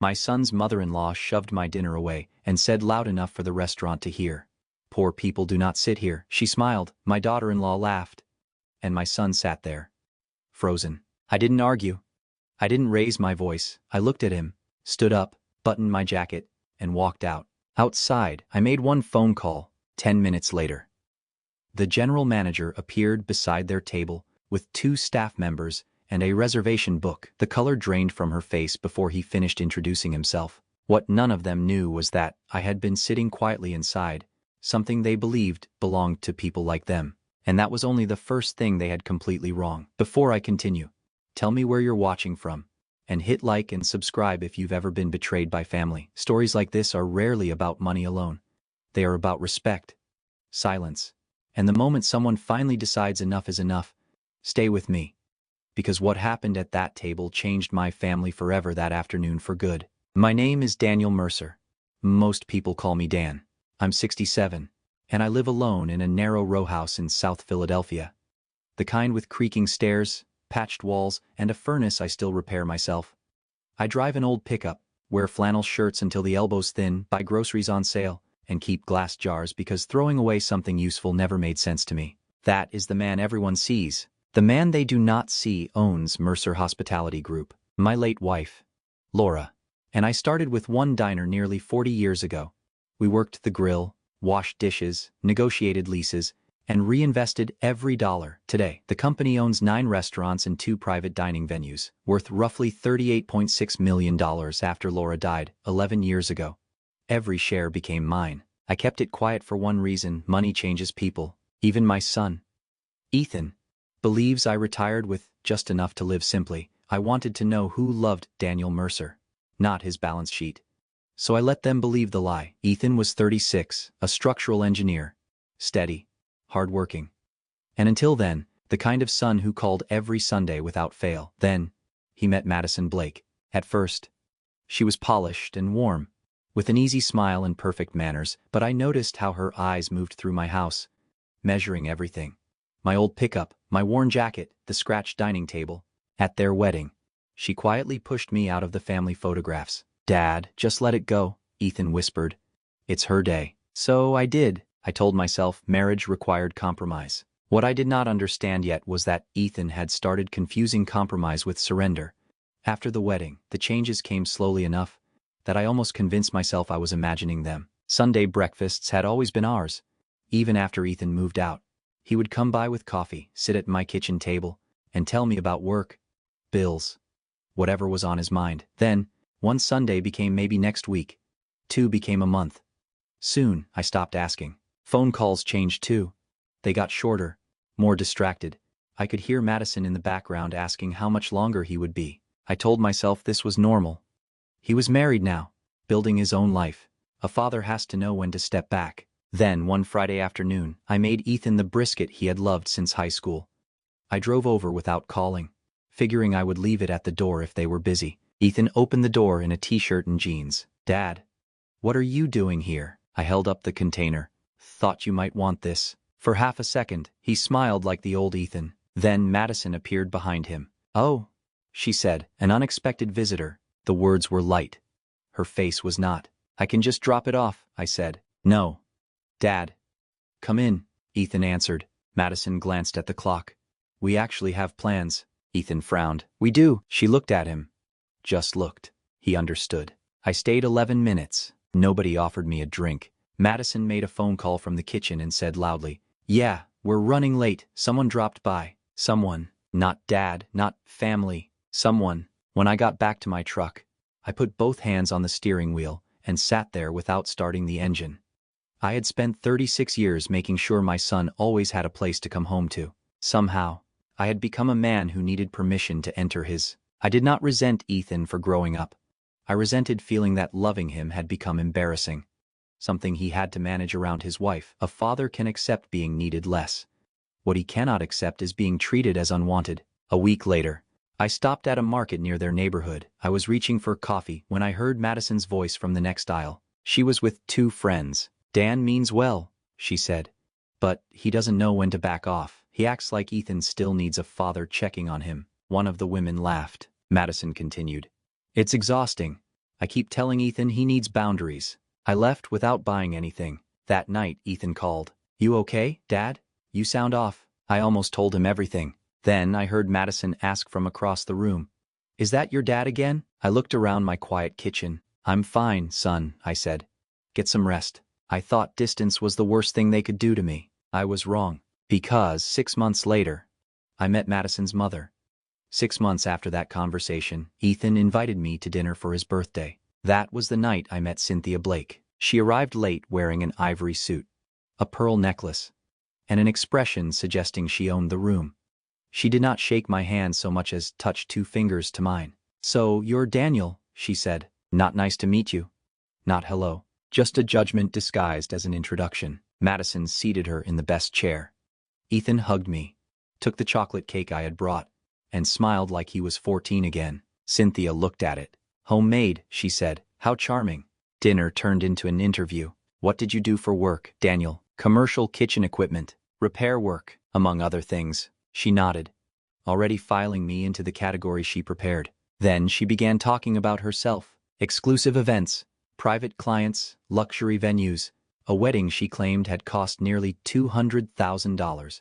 My son's mother-in-law shoved my dinner away and said loud enough for the restaurant to hear. "Poor people do not sit here." She smiled, my daughter-in-law laughed, and my son sat there, frozen. I didn't argue. I didn't raise my voice. I looked at him, stood up, buttoned my jacket, and walked out. Outside, I made one phone call. 10 minutes later, the general manager appeared beside their table with 2 staff members and a reservation book. The color drained from her face before he finished introducing himself. What none of them knew was that I had been sitting quietly inside, something they believed belonged to people like them. And that was only the first thing they had completely wrong. Before I continue, tell me where you're watching from, and hit like and subscribe if you've ever been betrayed by family. Stories like this are rarely about money alone. They are about respect, silence, and the moment someone finally decides enough is enough. Stay with me, because what happened at that table changed my family forever that afternoon for good. My name is Daniel Mercer. Most people call me Dan. I'm 67, and I live alone in a narrow row house in South Philadelphia. The kind with creaking stairs, patched walls, and a furnace I still repair myself. I drive an old pickup, wear flannel shirts until the elbows thin, buy groceries on sale, and keep glass jars because throwing away something useful never made sense to me. That is the man everyone sees. The man they do not see owns Mercer Hospitality Group. My late wife, Laura, and I started with one diner nearly 40 years ago. We worked the grill, washed dishes, negotiated leases, and reinvested every dollar. Today, the company owns 9 restaurants and 2 private dining venues, worth roughly $38.6 million after Laura died 11 years ago. Every share became mine. I kept it quiet for one reason: money changes people. Even my son, Ethan, believes I retired with just enough to live simply. I wanted to know who loved Daniel Mercer, not his balance sheet. So I let them believe the lie. Ethan was 36, a structural engineer, steady, hardworking, and until then, the kind of son who called every Sunday without fail. Then, he met Madison Blake. At first, she was polished and warm, with an easy smile and perfect manners, but I noticed how her eyes moved through my house, measuring everything. My old pickup, my worn jacket, the scratched dining table. At their wedding, she quietly pushed me out of the family photographs. "Dad, just let it go," Ethan whispered. "It's her day." So I did. I told myself marriage required compromise. What I did not understand yet was that Ethan had started confusing compromise with surrender. After the wedding, the changes came slowly enough that I almost convinced myself I was imagining them. Sunday breakfasts had always been ours, even after Ethan moved out. He would come by with coffee, sit at my kitchen table, and tell me about work, bills, whatever was on his mind. Then, one Sunday became maybe next week. 2 became a month. Soon, I stopped asking. Phone calls changed too. They got shorter, more distracted. I could hear Madison in the background asking how much longer he would be. I told myself this was normal. He was married now, building his own life. A father has to know when to step back. Then, one Friday afternoon, I made Ethan the brisket he had loved since high school. I drove over without calling, figuring I would leave it at the door if they were busy. Ethan opened the door in a t-shirt and jeans. "Dad, what are you doing here?" I held up the container. "Thought you might want this." For half a second, he smiled like the old Ethan. Then Madison appeared behind him. "Oh," she said, "an unexpected visitor." The words were light. Her face was not. "I can just drop it off," I said. "No. Dad." "Come in," Ethan answered. Madison glanced at the clock. "We actually have plans." Ethan frowned. "We do." She looked at him. Just looked. He understood. I stayed 11 minutes. Nobody offered me a drink. Madison made a phone call from the kitchen and said loudly, "Yeah, we're running late. Someone dropped by." Someone. Not Dad, not family. Someone. When I got back to my truck, I put both hands on the steering wheel and sat there without starting the engine. I had spent 36 years making sure my son always had a place to come home to. Somehow, I had become a man who needed permission to enter his. I did not resent Ethan for growing up. I resented feeling that loving him had become embarrassing, something he had to manage around his wife. A father can accept being needed less. What he cannot accept is being treated as unwanted. A week later, I stopped at a market near their neighborhood. I was reaching for coffee when I heard Madison's voice from the next aisle. She was with 2 friends. "Dan means well," she said, "but he doesn't know when to back off. He acts like Ethan still needs a father checking on him." One of the women laughed. Madison continued, "It's exhausting. I keep telling Ethan he needs boundaries. I left without buying anything. That night, Ethan called. You okay, Dad? You sound off. I almost told him everything. Then I heard Madison ask from across the room. Is that your dad again? I looked around my quiet kitchen. I'm fine, son, I said. Get some rest. I thought distance was the worst thing they could do to me. I was wrong. Because 6 months later, I met Madison's mother. 6 months after that conversation, Ethan invited me to dinner for his birthday. That was the night I met Cynthia Blake. She arrived late wearing an ivory suit, a pearl necklace, and an expression suggesting she owned the room. She did not shake my hand so much as touch 2 fingers to mine. So, you're Daniel, she said. Not nice to meet you. Not hello. Just a judgment disguised as an introduction. Madison seated her in the best chair. Ethan hugged me, took the chocolate cake I had brought, and smiled like he was 14 again. Cynthia looked at it. Homemade, she said. How charming. Dinner turned into an interview. What did you do for work, Daniel? Commercial kitchen equipment, repair work, among other things. She nodded, already filing me into the category she prepared. Then she began talking about herself. Exclusive events, private clients, luxury venues. A wedding she claimed had cost nearly $200,000.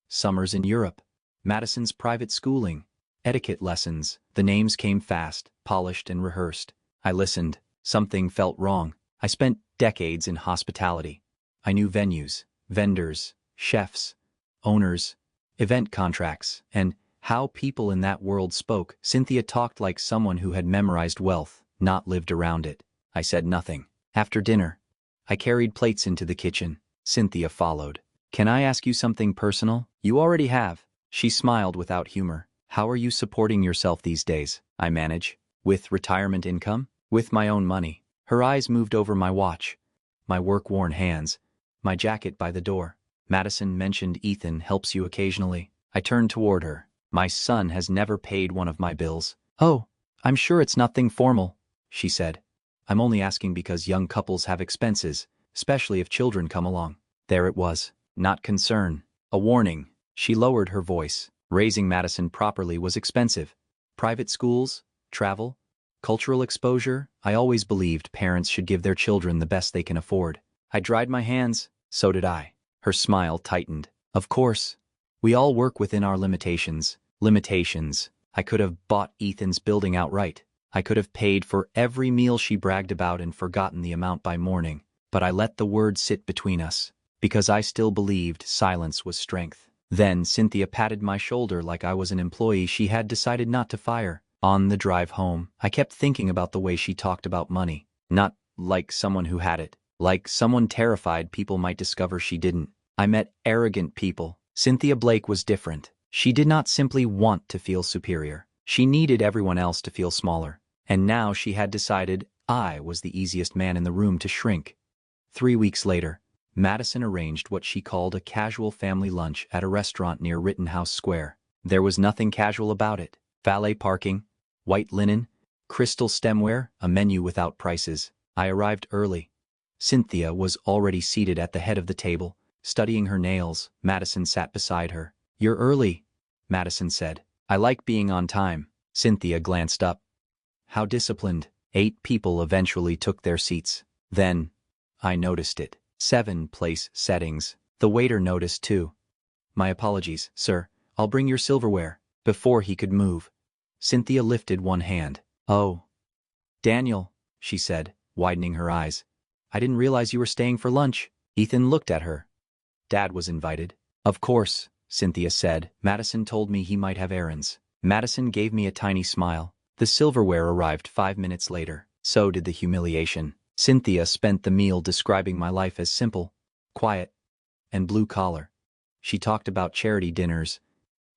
Summers in Europe, Madison's private schooling, etiquette lessons. The names came fast, polished and rehearsed. I listened. Something felt wrong. I spent decades in hospitality. I knew venues, vendors, chefs, owners, event contracts, and how people in that world spoke. Cynthia talked like someone who had memorized wealth, not lived around it. I said nothing. After dinner, I carried plates into the kitchen. Cynthia followed. Can I ask you something personal? You already have. She smiled without humor. How are you supporting yourself these days? I manage. With retirement income? With my own money. Her eyes moved over my watch, my work-worn hands, my jacket by the door. Madison mentioned Ethan helps you occasionally. I turned toward her. My son has never paid one of my bills. Oh, I'm sure it's nothing formal, she said. I'm only asking because young couples have expenses, especially if children come along. There it was. Not concern. A warning. She lowered her voice. Raising Madison properly was expensive. Private schools, travel, cultural exposure. I always believed parents should give their children the best they can afford. I dried my hands. So did I. Her smile tightened. Of course. We all work within our limitations. Limitations. I could have bought Ethan's building outright. I could have paid for every meal she bragged about and forgotten the amount by morning. But I let the word sit between us, because I still believed silence was strength. Then Cynthia patted my shoulder like I was an employee she had decided not to fire. On the drive home, I kept thinking about the way she talked about money. Not like someone who had it. Like someone terrified people might discover she didn't. I met arrogant people. Cynthia Blake was different. She did not simply want to feel superior. She needed everyone else to feel smaller. And now she had decided I was the easiest man in the room to shrink. 3 weeks later, Madison arranged what she called a casual family lunch at a restaurant near Rittenhouse Square. There was nothing casual about it. Valet parking, white linen, crystal stemware, a menu without prices. I arrived early. Cynthia was already seated at the head of the table, studying her nails. Madison sat beside her. You're early, Madison said. I like being on time. Cynthia glanced up. How disciplined. 8 people eventually took their seats. Then, I noticed it. 7 place settings. The waiter noticed too. My apologies, sir. I'll bring your silverware. Before he could move, Cynthia lifted one hand. Oh. Daniel, she said, widening her eyes. I didn't realize you were staying for lunch. Ethan looked at her. Dad was invited. Of course, Cynthia said. Madison told me he might have errands. Madison gave me a tiny smile. The silverware arrived 5 minutes later. So did the humiliation. Cynthia spent the meal describing my life as simple, quiet, and blue-collar. She talked about charity dinners,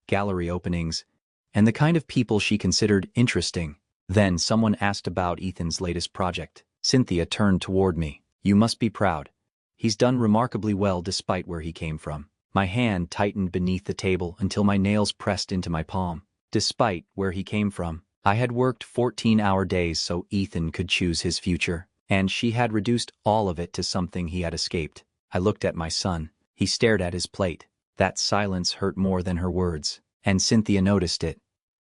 gallery openings, and the kind of people she considered interesting. Then someone asked about Ethan's latest project. Cynthia turned toward me. You must be proud. He's done remarkably well despite where he came from. My hand tightened beneath the table until my nails pressed into my palm. Despite where he came from, I had worked 14-hour days so Ethan could choose his future, and she had reduced all of it to something he had escaped. I looked at my son. He stared at his plate. That silence hurt more than her words, and Cynthia noticed it.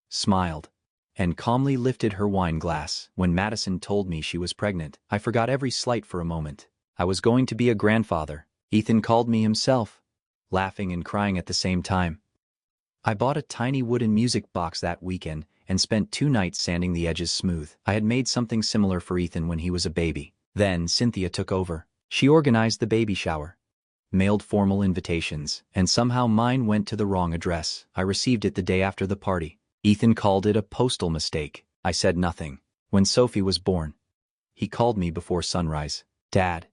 Smiled. and calmly lifted her wine glass. When Madison told me she was pregnant, I forgot every slight for a moment. I was going to be a grandfather. Ethan called me himself, laughing and crying at the same time. I bought a tiny wooden music box that weekend and spent 2 nights sanding the edges smooth. I had made something similar for Ethan when he was a baby. Then Cynthia took over. She organized the baby shower, mailed formal invitations, and somehow mine went to the wrong address. I received it the day after the party. Ethan called it a postal mistake. I said nothing. When Sophie was born, he called me before sunrise. "Dad,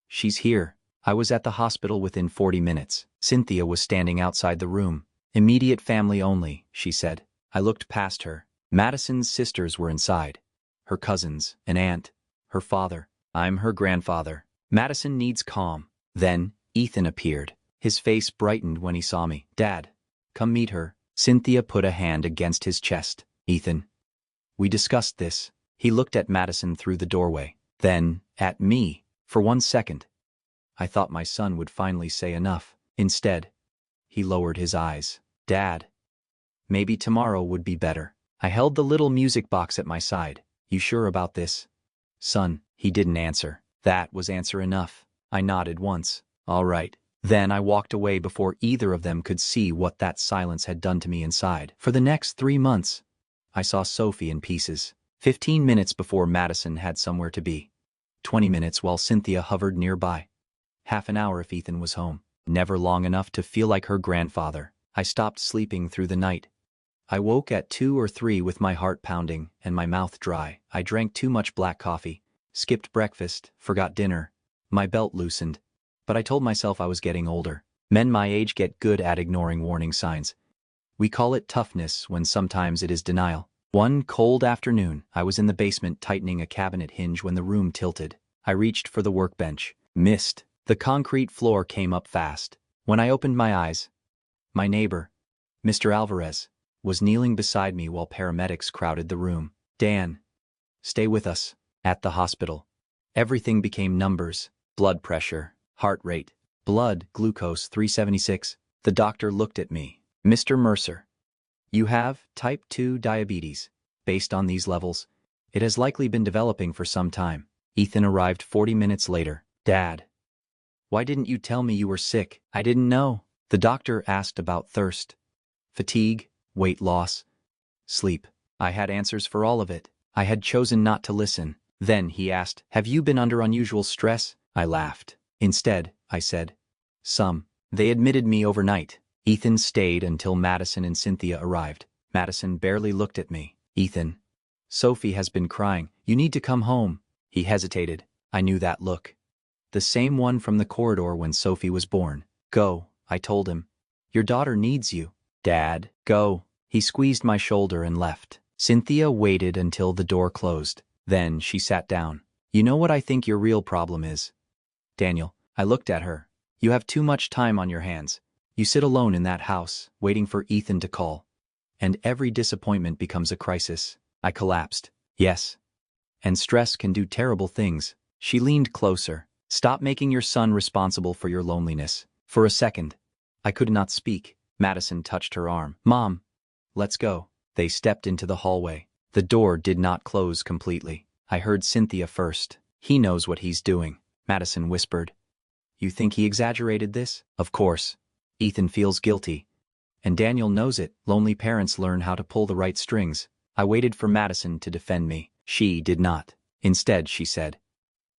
she's here." I was at the hospital within 40 minutes. Cynthia was standing outside the room. "Immediate family only," she said. I looked past her. Madison's sisters were inside. Her cousins, an aunt, her father. I'm her grandfather. Madison needs calm. Then Ethan appeared. His face brightened when he saw me. "Dad, come meet her." Cynthia put a hand against his chest. "Ethan, we discussed this." He looked at Madison through the doorway, then at me. For 1 second, I thought my son would finally say enough. Instead, he lowered his eyes. "Dad, maybe tomorrow would be better." I held the little music box at my side. "You sure about this, son?" He didn't answer. That was answer enough. I nodded once. "All right." Then I walked away before either of them could see what that silence had done to me inside. For the next 3 months, I saw Sophie in pieces. 15 minutes before Madison had somewhere to be. 20 minutes while Cynthia hovered nearby. Half an hour if Ethan was home. Never long enough to feel like her grandfather. I stopped sleeping through the night. I woke at 2 or 3 with my heart pounding and my mouth dry. I drank too much black coffee, skipped breakfast, forgot dinner. My belt loosened. But I told myself I was getting older. Men my age get good at ignoring warning signs. We call it toughness when sometimes it is denial. One cold afternoon, I was in the basement tightening a cabinet hinge when the room tilted. I reached for the workbench. Missed. The concrete floor came up fast. When I opened my eyes, my neighbor, Mr. Alvarez, was kneeling beside me while paramedics crowded the room. "Dan, stay with us." At the hospital, everything became numbers. Blood pressure, heart rate, blood glucose 376. The doctor looked at me. "Mr. Mercer, you have type 2 diabetes. Based on these levels, it has likely been developing for some time." Ethan arrived 40 minutes later. "Dad, why didn't you tell me you were sick?" "I didn't know." The doctor asked about thirst, fatigue, weight loss, sleep. I had answers for all of it. I had chosen not to listen. Then he asked, "Have you been under unusual stress?" I laughed. Instead, I said, "Some." They admitted me overnight. Ethan stayed until Madison and Cynthia arrived. Madison barely looked at me. "Ethan, Sophie has been crying. You need to come home." He hesitated. I knew that look. The same one from the corridor when Sophie was born. "Go," I told him. "Your daughter needs you." "Dad, go." He squeezed my shoulder and left. Cynthia waited until the door closed. Then she sat down. "You know what I think your real problem is, Daniel?" I looked at her. "You have too much time on your hands. You sit alone in that house, waiting for Ethan to call. And every disappointment becomes a crisis." I collapsed. "Yes. And stress can do terrible things." She leaned closer. "Stop making your son responsible for your loneliness." For a second, I could not speak. Madison touched her arm. "Mom, let's go." They stepped into the hallway. The door did not close completely. I heard Cynthia first. "He knows what he's doing," Madison whispered. "You think he exaggerated this?" "Of course. Ethan feels guilty. And Daniel knows it." Lonely parents learn how to pull the right strings. I waited for Madison to defend me. She did not. Instead, she said,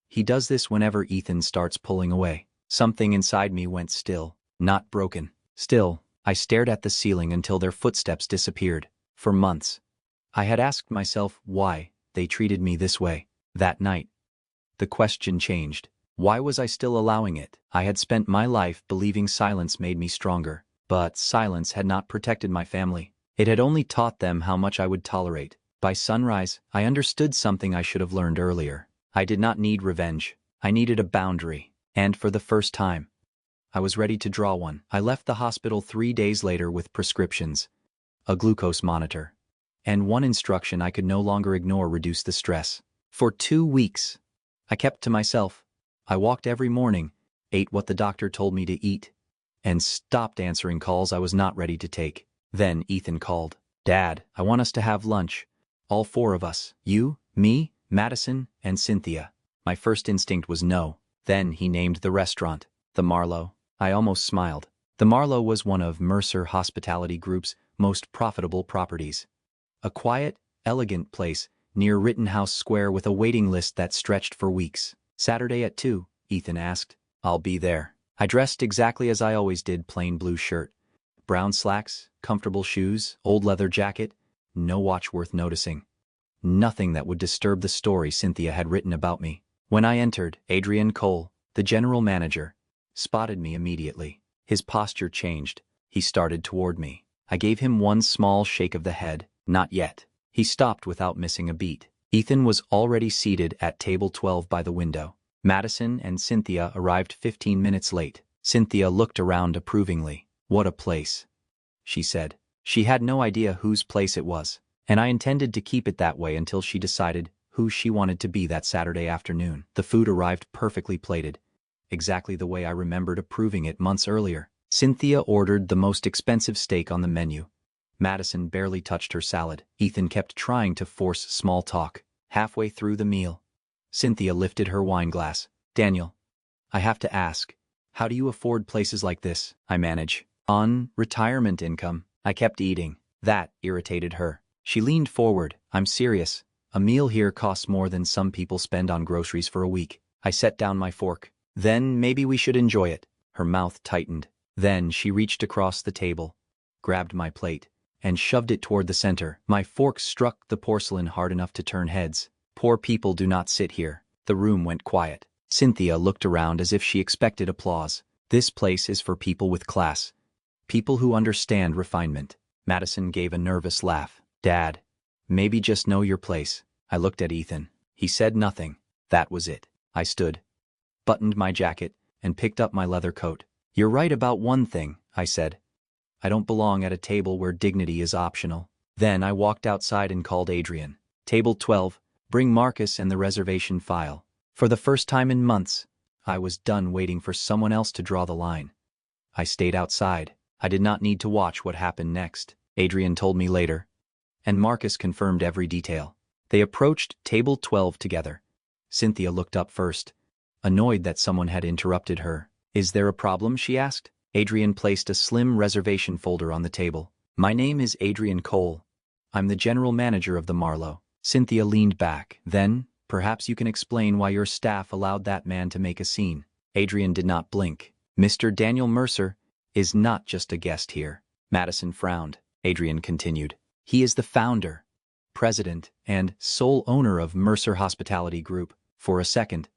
"He does this whenever Ethan starts pulling away." Something inside me went still, not broken. Still, I stared at the ceiling until their footsteps disappeared. For months, I had asked myself why they treated me this way. That night, the question changed. Why was I still allowing it? I had spent my life believing silence made me stronger, but silence had not protected my family. It had only taught them how much I would tolerate. By sunrise, I understood something I should have learned earlier. I did not need revenge. I needed a boundary. And for the first time, I was ready to draw one. I left the hospital 3 days later with prescriptions, a glucose monitor, and one instruction I could no longer ignore: reduce the stress. For 2 weeks, I kept to myself. I walked every morning, ate what the doctor told me to eat, and stopped answering calls I was not ready to take. Then Ethan called. "Dad, I want us to have lunch." All four of us. You, me, Madison, and Cynthia. My first instinct was no. Then he named the restaurant, the Marlowe. I almost smiled. The Marlowe was one of Mercer Hospitality Group's most profitable properties. A quiet, elegant place near Rittenhouse Square with a waiting list that stretched for weeks. Saturday at 2, Ethan asked. I'll be there. I dressed exactly as I always did, plain blue shirt, brown slacks, comfortable shoes, old leather jacket, no watch worth noticing. Nothing that would disturb the story Cynthia had written about me. When I entered, Adrian Cole, the general manager, spotted me immediately. His posture changed. He started toward me. I gave him one small shake of the head. Not yet. He stopped without missing a beat. Ethan was already seated at table 12 by the window. Madison and Cynthia arrived 15 minutes late. Cynthia looked around approvingly. What a place, she said. She had no idea whose place it was, and I intended to keep it that way until she decided who she wanted to be that Saturday afternoon. The food arrived perfectly plated, exactly the way I remembered approving it months earlier. Cynthia ordered the most expensive steak on the menu. Madison barely touched her salad. Ethan kept trying to force small talk. Halfway through the meal, Cynthia lifted her wine glass. Daniel, I have to ask, how do you afford places like this? I manage on retirement income. I kept eating. That irritated her. She leaned forward. I'm serious. A meal here costs more than some people spend on groceries for a week. I set down my fork. Then maybe we should enjoy it. Her mouth tightened. Then she reached across the table, grabbed my plate, and shoved it toward the center. My fork struck the porcelain hard enough to turn heads. Poor people do not sit here. The room went quiet. Cynthia looked around as if she expected applause. This place is for people with class. People who understand refinement. Madison gave a nervous laugh. Dad, maybe just know your place. I looked at Ethan. He said nothing. That was it. I stood, buttoned my jacket, and picked up my leather coat. You're right about one thing, I said. I don't belong at a table where dignity is optional. Then I walked outside and called Adrian. Table 12, bring Marcus and the reservation file. For the first time in months, I was done waiting for someone else to draw the line. I stayed outside. I did not need to watch what happened next. Adrian told me later, and Marcus confirmed every detail. They approached table 12 together. Cynthia looked up first, annoyed that someone had interrupted her. Is there a problem? She asked. Adrian placed a slim reservation folder on the table. My name is Adrian Cole. I'm the general manager of the Marlowe. Cynthia leaned back. Then, perhaps you can explain why your staff allowed that man to make a scene. Adrian did not blink. Mr. Daniel Mercer is not just a guest here. Madison frowned. Adrian continued. He is the founder, president, and sole owner of Mercer Hospitality Group. For a second,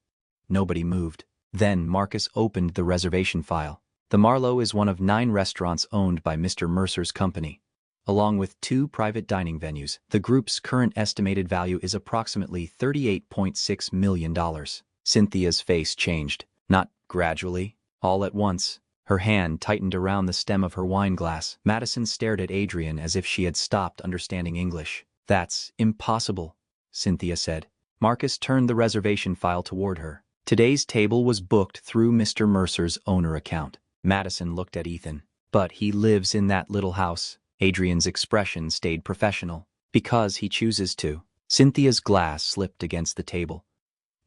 nobody moved. Then Marcus opened the reservation file. The Marlowe is one of 9 restaurants owned by Mr. Mercer's company, along with 2 private dining venues. The group's current estimated value is approximately $38.6 million. Cynthia's face changed, not gradually, all at once. Her hand tightened around the stem of her wine glass. Madison stared at Adrian as if she had stopped understanding English. That's impossible, Cynthia said. Marcus turned the reservation file toward her. Today's table was booked through Mr. Mercer's owner account. Madison looked at Ethan. But he lives in that little house. Adrian's expression stayed professional. Because he chooses to. Cynthia's glass slipped against the table.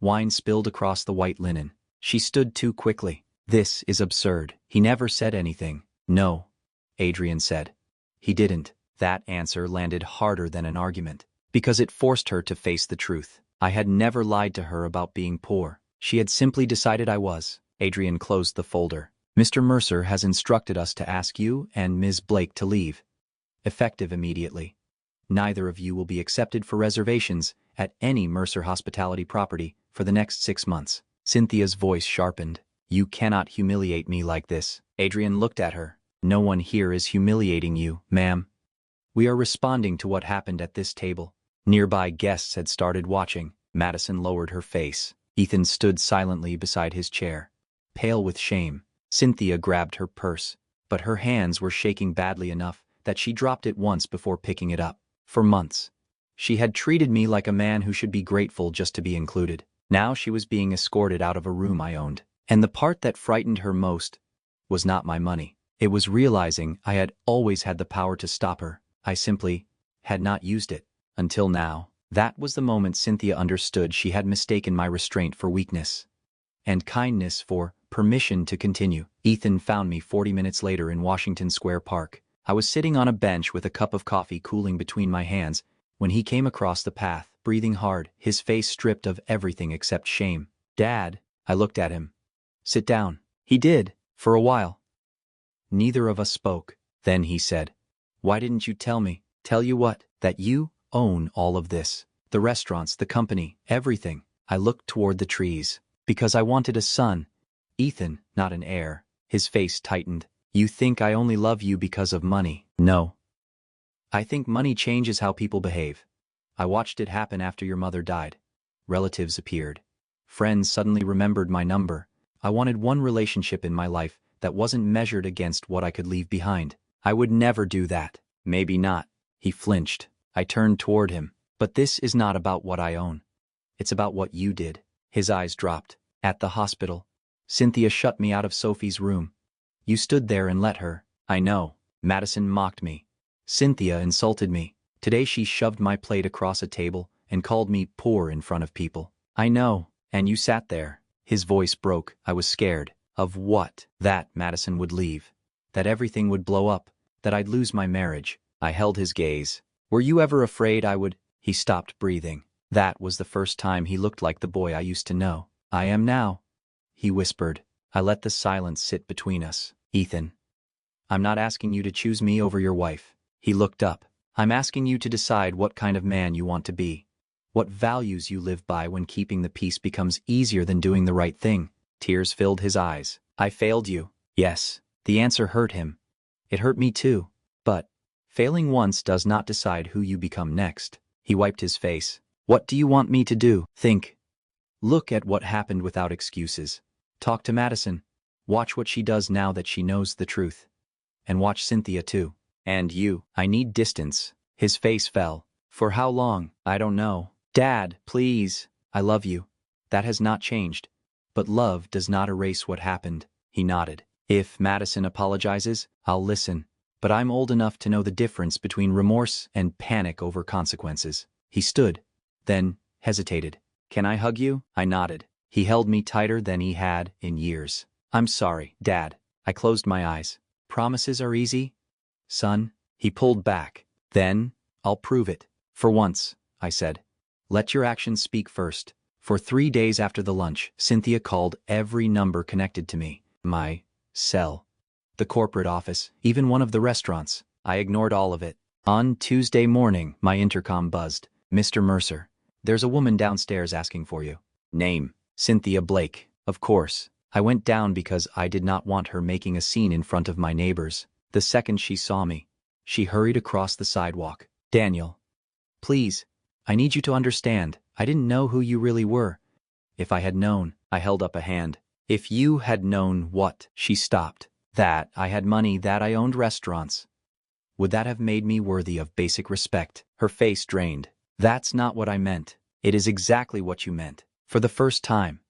Wine spilled across the white linen. She stood too quickly. This is absurd. He never said anything. No, Adrian said. He didn't. That answer landed harder than an argument, because it forced her to face the truth. I had never lied to her about being poor. She had simply decided I was. Adrian closed the folder. Mr. Mercer has instructed us to ask you and Ms. Blake to leave, effective immediately. Neither of you will be accepted for reservations at any Mercer hospitality property for the next 6 months. Cynthia's voice sharpened. You cannot humiliate me like this. Adrian looked at her. No one here is humiliating you, ma'am. We are responding to what happened at this table. Nearby guests had started watching. Madison lowered her face. Ethan stood silently beside his chair, pale with shame. Cynthia grabbed her purse, but her hands were shaking badly enough that she dropped it once before picking it up. For months, she had treated me like a man who should be grateful just to be included. Now she was being escorted out of a room I owned. And the part that frightened her most was not my money. It was realizing I had always had the power to stop her. I simply had not used it. Until now. That was the moment Cynthia understood she had mistaken my restraint for weakness. And kindness for permission to continue. Ethan found me 40 minutes later in Washington Square Park. I was sitting on a bench with a cup of coffee cooling between my hands when he came across the path, breathing hard, his face stripped of everything except shame. "Dad," I looked at him. "Sit down." He did, for a while. Neither of us spoke. Then he said, "Why didn't you tell me?" "Tell you what?" "That you own all of this. The restaurants, the company, everything." I looked toward the trees. "Because I wanted a son, Ethan, not an heir." His face tightened. "You think I only love you because of money?" "No. I think money changes how people behave. I watched it happen after your mother died. Relatives appeared. Friends suddenly remembered my number. I wanted one relationship in my life that wasn't measured against what I could leave behind. I would never do that." "Maybe not." He flinched. I turned toward him. "But this is not about what I own. It's about what you did." His eyes dropped. "At the hospital, Cynthia shut me out of Sophie's room. You stood there and let her." "I know." Madison mocked me. "Cynthia insulted me. Today she shoved my plate across a table and called me poor in front of people." "I know. And you sat there." His voice broke. I was scared. Of what? That Madison would leave. That everything would blow up. That I'd lose my marriage. I held his gaze. "Were you ever afraid I would—" He stopped breathing. That was the first time he looked like the boy I used to know. "I am now," he whispered. I let the silence sit between us. "Ethan, I'm not asking you to choose me over your wife." He looked up. "I'm asking you to decide what kind of man you want to be. What values you live by when keeping the peace becomes easier than doing the right thing." Tears filled his eyes. "I failed you." Yes. The answer hurt him. It hurt me too. But failing once does not decide who you become next. He wiped his face. "What do you want me to do?" "Think. Look at what happened without excuses. Talk to Madison. Watch what she does now that she knows the truth. And watch Cynthia too. And you." "I need distance." His face fell. "For how long?" "I don't know." "Dad, please. I love you. That has not changed. But love does not erase what happened." He nodded. "If Madison apologizes, I'll listen. But I'm old enough to know the difference between remorse and panic over consequences." He stood, then hesitated. "Can I hug you?" I nodded. He held me tighter than he had in years. "I'm sorry, Dad." I closed my eyes. "Promises are easy, son." He pulled back. "Then, I'll prove it." "For once," I said. "Let your actions speak first." For 3 days after the lunch, Cynthia called every number connected to me. My cell, the corporate office, even one of the restaurants. I ignored all of it. On Tuesday morning, my intercom buzzed. "Mr. Mercer, there's a woman downstairs asking for you." "Name?" "Cynthia Blake." Of course. I went down because I did not want her making a scene in front of my neighbors. The second she saw me, she hurried across the sidewalk. "Daniel, please, I need you to understand. I didn't know who you really were. If I had known," I held up a hand. "If you had known what?" She stopped. "That I had money, that I owned restaurants. Would that have made me worthy of basic respect?" Her face drained. "That's not what I meant." "It is exactly what you meant." For the first time,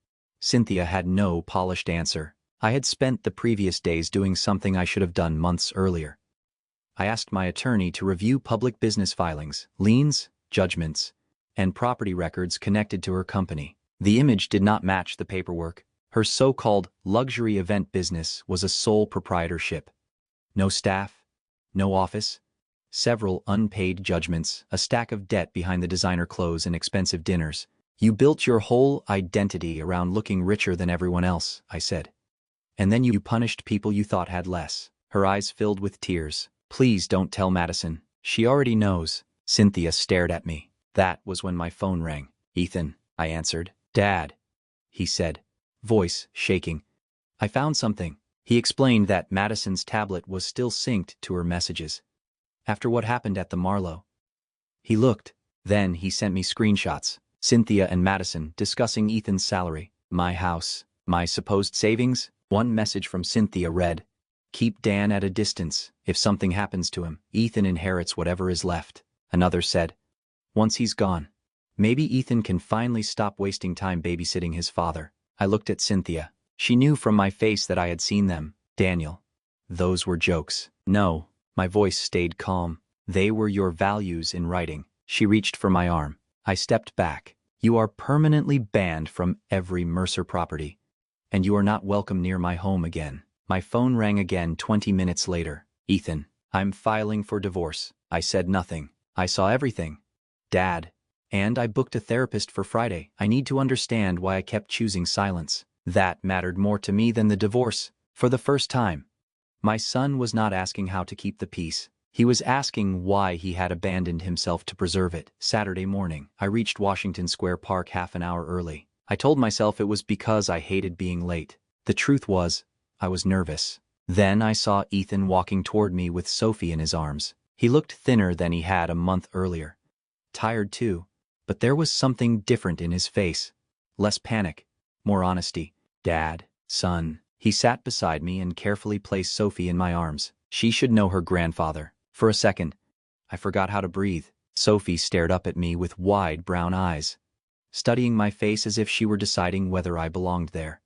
Cynthia had no polished answer. I had spent the previous days doing something I should have done months earlier. I asked my attorney to review public business filings, liens, judgments, and property records connected to her company. The image did not match the paperwork. Her so-called luxury event business was a sole proprietorship. No staff, no office, several unpaid judgments, a stack of debt behind the designer clothes and expensive dinners. "You built your whole identity around looking richer than everyone else," I said. "And then you punished people you thought had less." Her eyes filled with tears. "Please don't tell Madison. She already knows." Cynthia stared at me. That was when my phone rang. "Ethan," I answered. "Dad," he said, voice shaking. "I found something." He explained that Madison's tablet was still synced to her messages. After what happened at the Marlowe. He looked. Then he sent me screenshots. Cynthia and Madison discussing Ethan's salary, my house, my supposed savings. One message from Cynthia read, "Keep Dan at a distance. If something happens to him, Ethan inherits whatever is left." Another said, "Once he's gone, maybe Ethan can finally stop wasting time babysitting his father." I looked at Cynthia. She knew from my face that I had seen them. "Daniel, those were jokes." "No." My voice stayed calm. "They were your values in writing." She reached for my arm. I stepped back. You are permanently banned from every Mercer property. And you are not welcome near my home again. My phone rang again 20 minutes later. Ethan, I'm filing for divorce. I said nothing. I saw everything. Dad. And I booked a therapist for Friday. I need to understand why I kept choosing silence. That mattered more to me than the divorce. For the first time, my son was not asking how to keep the peace. He was asking why he had abandoned himself to preserve it. Saturday morning, I reached Washington Square Park half an hour early. I told myself it was because I hated being late. The truth was, I was nervous. Then I saw Ethan walking toward me with Sophie in his arms. He looked thinner than he had a month earlier. Tired too, but there was something different in his face. Less panic, more honesty. Dad, son. He sat beside me and carefully placed Sophie in my arms. She should know her grandfather. For a second, I forgot how to breathe. Sophie stared up at me with wide brown eyes, studying my face as if she were deciding whether I belonged there.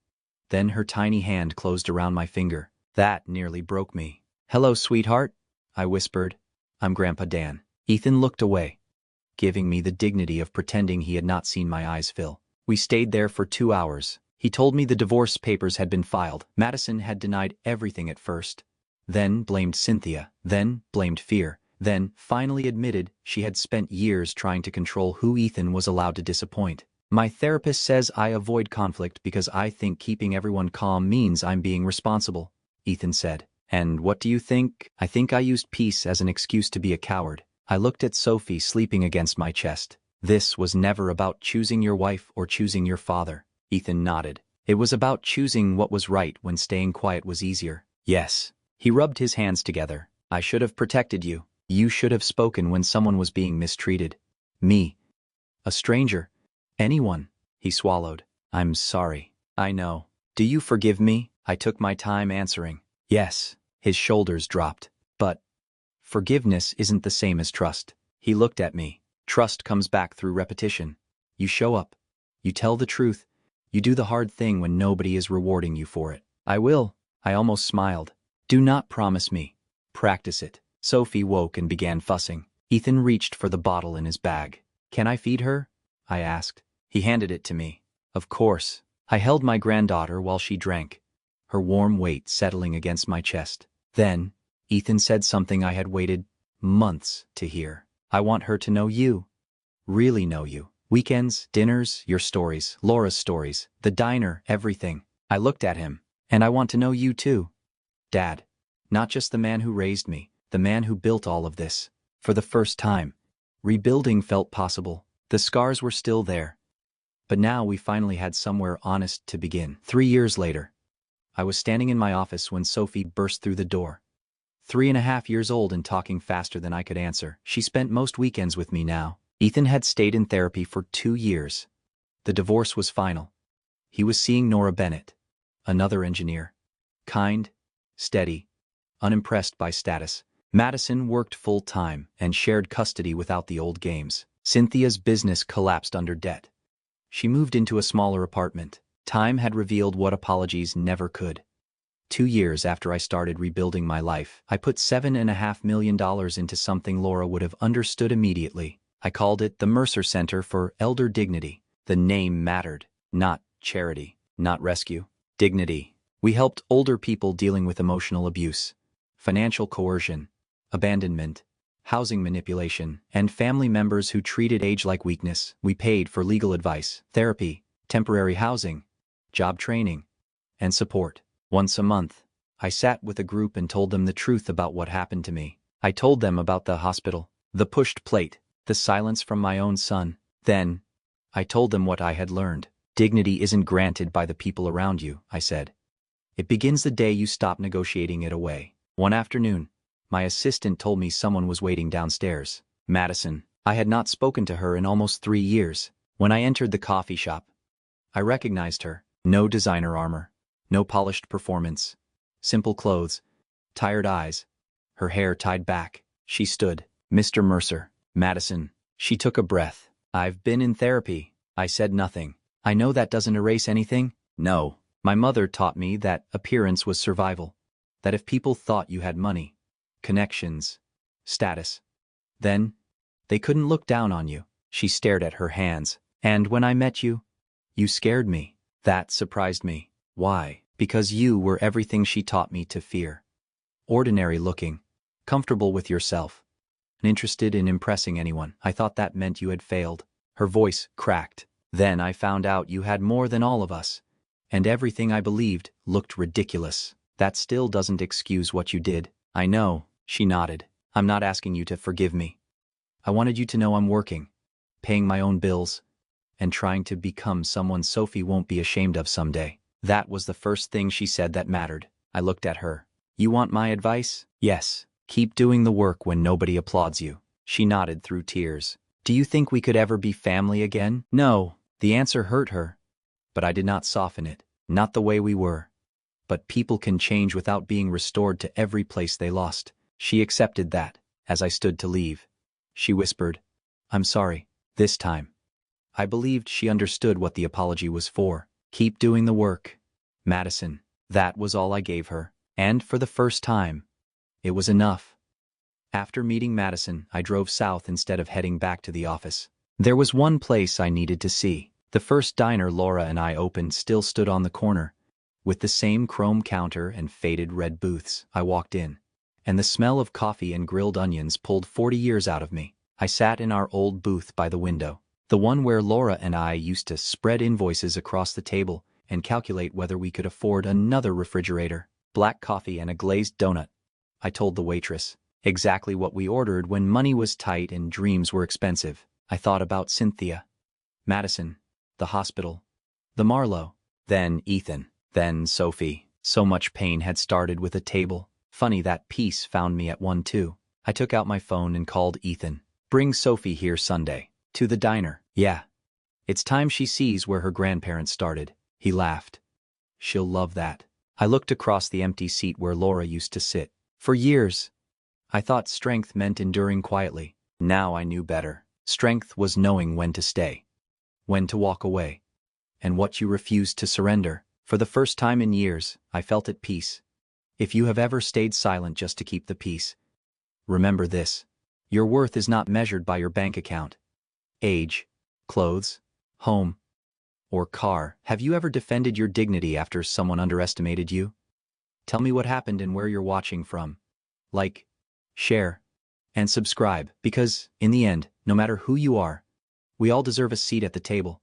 Then her tiny hand closed around my finger. That nearly broke me. "Hello, sweetheart," I whispered. "I'm Grandpa Dan." Ethan looked away, giving me the dignity of pretending he had not seen my eyes fill. We stayed there for 2 hours. He told me the divorce papers had been filed. Madison had denied everything at first, then blamed Cynthia, then blamed fear, then finally admitted she had spent years trying to control who Ethan was allowed to disappoint. My therapist says I avoid conflict because I think keeping everyone calm means I'm being responsible, Ethan said. And what do you think? I think I used peace as an excuse to be a coward. I looked at Sophie sleeping against my chest. This was never about choosing your wife or choosing your father. Ethan nodded. It was about choosing what was right when staying quiet was easier. Yes. He rubbed his hands together. I should have protected you. You should have spoken when someone was being mistreated. Me. A stranger. Anyone. He swallowed. I'm sorry. I know. Do you forgive me? I took my time answering. Yes. His shoulders dropped. But forgiveness isn't the same as trust. He looked at me. Trust comes back through repetition. You show up. You tell the truth. You do the hard thing when nobody is rewarding you for it. I will. I almost smiled. Do not promise me. Practice it. Sophie woke and began fussing. Ethan reached for the bottle in his bag. Can I feed her? I asked. He handed it to me. Of course. I held my granddaughter while she drank, her warm weight settling against my chest. Then, Ethan said something I had waited months to hear. I want her to know you. Really know you. Weekends, dinners, your stories, Laura's stories, the diner, everything. I looked at him. And I want to know you too. Dad. Not just the man who raised me, the man who built all of this. For the first time, rebuilding felt possible. The scars were still there. But now we finally had somewhere honest to begin. 3 years later, I was standing in my office when Sophie burst through the door. 3.5 years old and talking faster than I could answer. She spent most weekends with me now. Ethan had stayed in therapy for 2 years. The divorce was final. He was seeing Nora Bennett, another engineer. Kind, steady, unimpressed by status. Madison worked full-time and shared custody without the old games. Cynthia's business collapsed under debt. She moved into a smaller apartment. Time had revealed what apologies never could. 2 years after I started rebuilding my life, I put $7.5 million into something Laura would have understood immediately. I called it the Mercer Center for Elder Dignity. The name mattered. Not charity, not rescue. Dignity. We helped older people dealing with emotional abuse, financial coercion, abandonment, housing manipulation, and family members who treated age like weakness. We paid for legal advice, therapy, temporary housing, job training, and support. Once a month, I sat with a group and told them the truth about what happened to me. I told them about the hospital, the pushed plate, the silence from my own son. Then, I told them what I had learned. Dignity isn't granted by the people around you, I said. It begins the day you stop negotiating it away. One afternoon, my assistant told me someone was waiting downstairs. Madison. I had not spoken to her in almost 3 years. When I entered the coffee shop, I recognized her. No designer armor, no polished performance, simple clothes, tired eyes, her hair tied back. She stood. Mr. Mercer. Madison. She took a breath. I've been in therapy. I said nothing. I know that doesn't erase anything. No. My mother taught me that appearance was survival, that if people thought you had money, connections, status, then They couldn't look down on you. She stared at her hands. And when I met you, you scared me. That surprised me. Why? Because you were everything she taught me to fear. Ordinary looking, comfortable with yourself, uninterested in impressing anyone. I thought that meant you had failed. Her voice cracked. Then I found out you had more than all of us. And everything I believed looked ridiculous. That still doesn't excuse what you did. I know, she nodded. I'm not asking you to forgive me. I wanted you to know I'm working, paying my own bills, and trying to become someone Sophie won't be ashamed of someday. That was the first thing she said that mattered. I looked at her. You want my advice? Yes. Keep doing the work when nobody applauds you. She nodded through tears. Do you think we could ever be family again? No. The answer hurt her. But I did not soften it. Not the way we were. But people can change without being restored to every place they lost. She accepted that. As I stood to leave, she whispered, I'm sorry. This time. I believed she understood what the apology was for. Keep doing the work, Madison. That was all I gave her. And for the first time, it was enough. After meeting Madison, I drove south instead of heading back to the office. There was one place I needed to see. The first diner Laura and I opened still stood on the corner, with the same chrome counter and faded red booths. I walked in, and the smell of coffee and grilled onions pulled 40 years out of me. I sat in our old booth by the window, the one where Laura and I used to spread invoices across the table and calculate whether we could afford another refrigerator. Black coffee and a glazed donut. I told the waitress. Exactly what we ordered when money was tight and dreams were expensive. I thought about Cynthia, Madison, the hospital, the Marlowe, then Ethan, then Sophie. So much pain had started with a table. Funny that peace found me at one too. I took out my phone and called Ethan. Bring Sophie here Sunday. To the diner. Yeah. It's time she sees where her grandparents started. He laughed. She'll love that. I looked across the empty seat where Laura used to sit. For years, I thought strength meant enduring quietly. Now I knew better. Strength was knowing when to stay, when to walk away, and what you refused to surrender. For the first time in years, I felt at peace. If you have ever stayed silent just to keep the peace, remember this. Your worth is not measured by your bank account, age, clothes, home, or car. Have you ever defended your dignity after someone underestimated you? Tell me what happened and where you're watching from. Like, share, and subscribe, because, in the end, no matter who you are, we all deserve a seat at the table.